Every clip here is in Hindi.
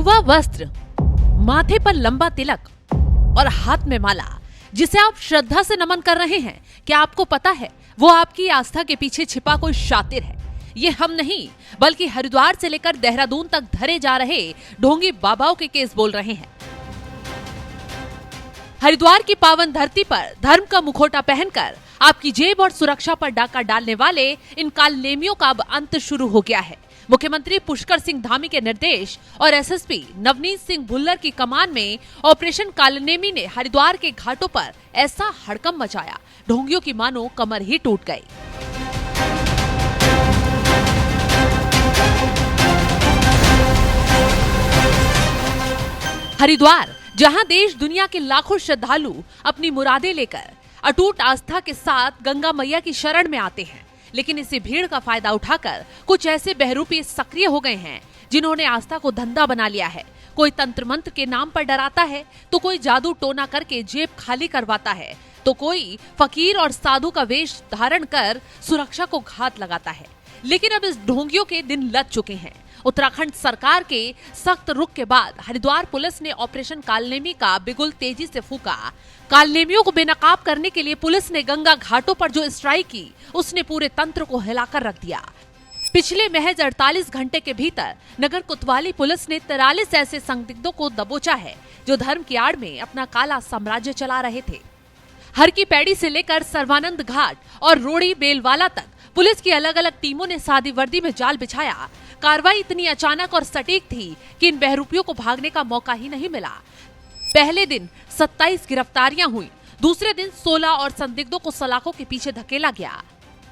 भगवा वस्त्र, माथे पर लंबा तिलक और हाथ में माला, जिसे आप श्रद्धा से नमन कर रहे हैं, क्या आपको पता है वो आपकी आस्था के पीछे छिपा कोई शातिर है? ये हम नहीं बल्कि हरिद्वार से लेकर देहरादून तक धरे जा रहे ढोंगी बाबाओं के केस बोल रहे हैं। हरिद्वार की पावन धरती पर धर्म का मुखौटा पहनकर आपकी जेब और सुरक्षा पर डाका डालने वाले इन कालनेमियों का अब अंत शुरू हो गया है। मुख्यमंत्री पुष्कर सिंह धामी के निर्देश और एसएसपी नवनीत सिंह भुल्लर की कमान में ऑपरेशन कालनेमी ने हरिद्वार के घाटों पर ऐसा हड़कंप मचाया, ढोंगियों की मानो कमर ही टूट गई। हरिद्वार, जहां देश दुनिया के लाखों श्रद्धालु अपनी मुरादें लेकर अटूट आस्था के साथ गंगा मैया की शरण में आते हैं, लेकिन इसी भीड़ का फायदा उठाकर कुछ ऐसे बहरूपी सक्रिय हो गए हैं जिन्होंने आस्था को धंधा बना लिया है। कोई तंत्र मंत्र के नाम पर डराता है, तो कोई जादू टोना करके जेब खाली करवाता है, तो कोई फकीर और साधु का वेश धारण कर सुरक्षा को घात लगाता है। लेकिन अब इस ढोंगियों के दिन लग चुके हैं। उत्तराखंड सरकार के सख्त रुख के बाद हरिद्वार पुलिस ने ऑपरेशन कालनेमी का बिगुल तेजी से फूका। कालनेमियों को बेनकाब करने के लिए पुलिस ने गंगा घाटों पर जो स्ट्राइक की, उसने पूरे तंत्र को हिलाकर रख दिया। पिछले महज 48 घंटे के भीतर नगर कोतवाली पुलिस ने 43 ऐसे संदिग्धों को दबोचा है जो धर्म की आड़ में अपना काला साम्राज्य चला रहे थे। हर की पैड़ी से लेकर सर्वानंद घाट और रोड़ी बेलवाला तक पुलिस की अलग अलग टीमों ने सादी वर्दी में जाल बिछाया। कार्रवाई इतनी अचानक और सटीक थी कि इन बहरूपियों को भागने का मौका ही नहीं मिला। पहले दिन 27 गिरफ्तारियां हुई, दूसरे दिन 16 और संदिग्धों को सलाखों के पीछे धकेला गया।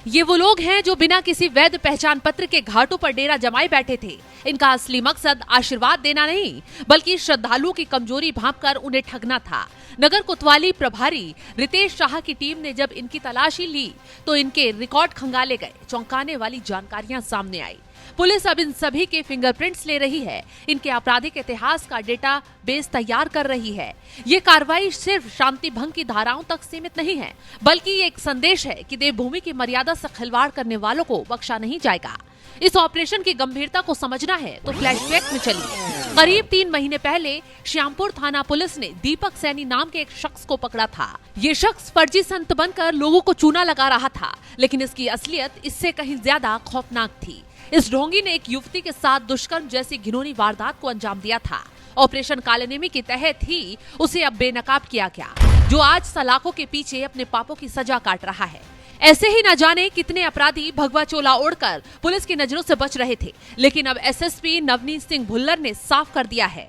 ये वो लोग हैं जो बिना किसी वैध पहचान पत्र के घाटों पर डेरा जमाए बैठे थे। इनका असली मकसद आशीर्वाद देना नहीं, बल्कि श्रद्धालुओं की कमजोरी भांपकर उन्हें ठगना था। नगर कोतवाली प्रभारी रितेश शाह की टीम ने जब इनकी तलाशी ली तो इनके रिकॉर्ड खंगाले गए। चौंकाने वाली जानकारियां सामने आई। पुलिस अब इन सभी के फिंगरप्रिंट्स ले रही है, इनके आपराधिक इतिहास का डेटा बेस तैयार कर रही है। ये कार्रवाई सिर्फ शांति भंग की धाराओं तक सीमित नहीं है, बल्कि ये एक संदेश है कि देवभूमि की मर्यादा से खिलवाड़ करने वालों को बख्शा नहीं जाएगा। इस ऑपरेशन की गंभीरता को समझना है तो फ्लैशबैक में चलिए। करीब 3 महीने पहले श्यामपुर थाना पुलिस ने दीपक सैनी नाम के एक शख्स को पकड़ा था। ये शख्स फर्जी संत बनकर लोगों को चूना लगा रहा था, लेकिन इसकी असलियत इससे कहीं ज्यादा खौफनाक थी। इस ढोंगी ने एक युवती के साथ दुष्कर्म जैसी घिनौनी वारदात को अंजाम दिया था। ऑपरेशन कालनेमी के तहत ही उसे अब बेनकाब किया गया, जो आज सलाखों के पीछे अपने पापों की सजा काट रहा है। ऐसे ही न जाने कितने अपराधी भगवा चोला ओढ़कर पुलिस की नजरों से बच रहे थे, लेकिन अब एसएसपी नवनीत सिंह भुल्लर ने साफ कर दिया है,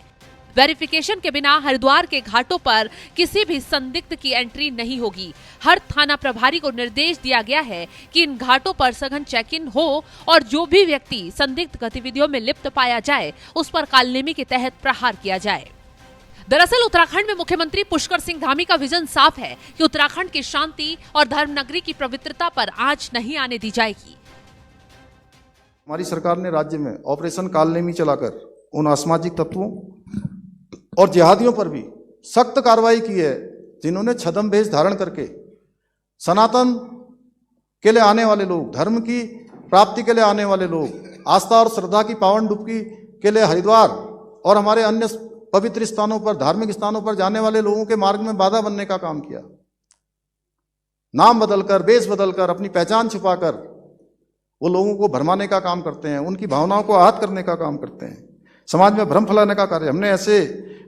वेरिफिकेशन के बिना हरिद्वार के घाटों पर किसी भी संदिग्ध की एंट्री नहीं होगी। हर थाना प्रभारी को निर्देश दिया गया है कि इन घाटों पर सघन चेक इन हो और जो भी व्यक्ति संदिग्ध गतिविधियों में लिप्त पाया जाए, उस पर कालनेमी के तहत प्रहार किया जाए। दरअसल उत्तराखंड में मुख्यमंत्री पुष्कर सिंह धामी का विजन साफ है कि उत्तराखंड की शांति और धर्म नगरी की पवित्रता पर आंच नहीं आने दी जाएगी। हमारी सरकार ने राज्य में ऑपरेशन कालनेमी चलाकर उन असामाजिक तत्वों और जिहादियों पर भी सख्त कार्रवाई की है, जिन्होंने छद्म भेष धारण करके सनातन के लिए आने वाले लोग, धर्म की प्राप्ति के लिए आने वाले लोग, आस्था और श्रद्धा की पावन डुबकी के लिए हरिद्वार और हमारे अन्य पवित्र स्थानों पर, धार्मिक स्थानों पर जाने वाले लोगों के मार्ग में बाधा बनने का काम किया। नाम बदलकर, वेश बदलकर, अपनी पहचान छुपाकर वो लोगों को भरमाने का काम करते हैं, उनकी भावनाओं को आहत करने का काम करते हैं, समाज में भ्रम फैलाने का कार्य। हमने ऐसे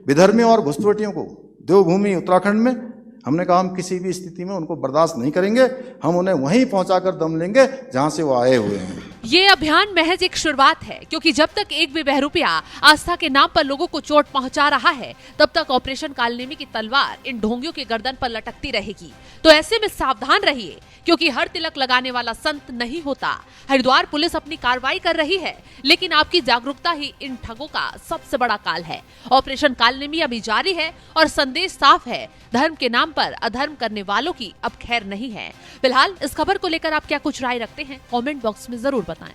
विधर्मियों और घुसपैठियों को देवभूमि उत्तराखंड में हमने कहा हम किसी भी स्थिति में उनको बर्दाश्त नहीं करेंगे, हम उन्हें वहीं पहुंचाकर दम लेंगे जहां से वो आए हुए हैं। ये अभियान महज एक शुरुआत है, क्योंकि जब तक एक भी बहरूपिया आस्था के नाम पर लोगों को चोट पहुंचा रहा है, तब तक ऑपरेशन कालनेमी की तलवार इन ढोंगियों की गर्दन पर लटकती रहेगी। तो ऐसे में सावधान रहिए, क्योंकि हर तिलक लगाने वाला संत नहीं होता। हरिद्वार पुलिस अपनी कार्रवाई कर रही है, लेकिन आपकी जागरूकता ही इन ठगों का सबसे बड़ा काल है। ऑपरेशन कालनेमी अभी जारी है और संदेश साफ है, धर्म के नाम पर अधर्म करने वालों की अब खैर नहीं है। फिलहाल इस खबर को लेकर आप क्या कुछ राय रखते हैं, कमेंट बॉक्स में जरूर बताएं।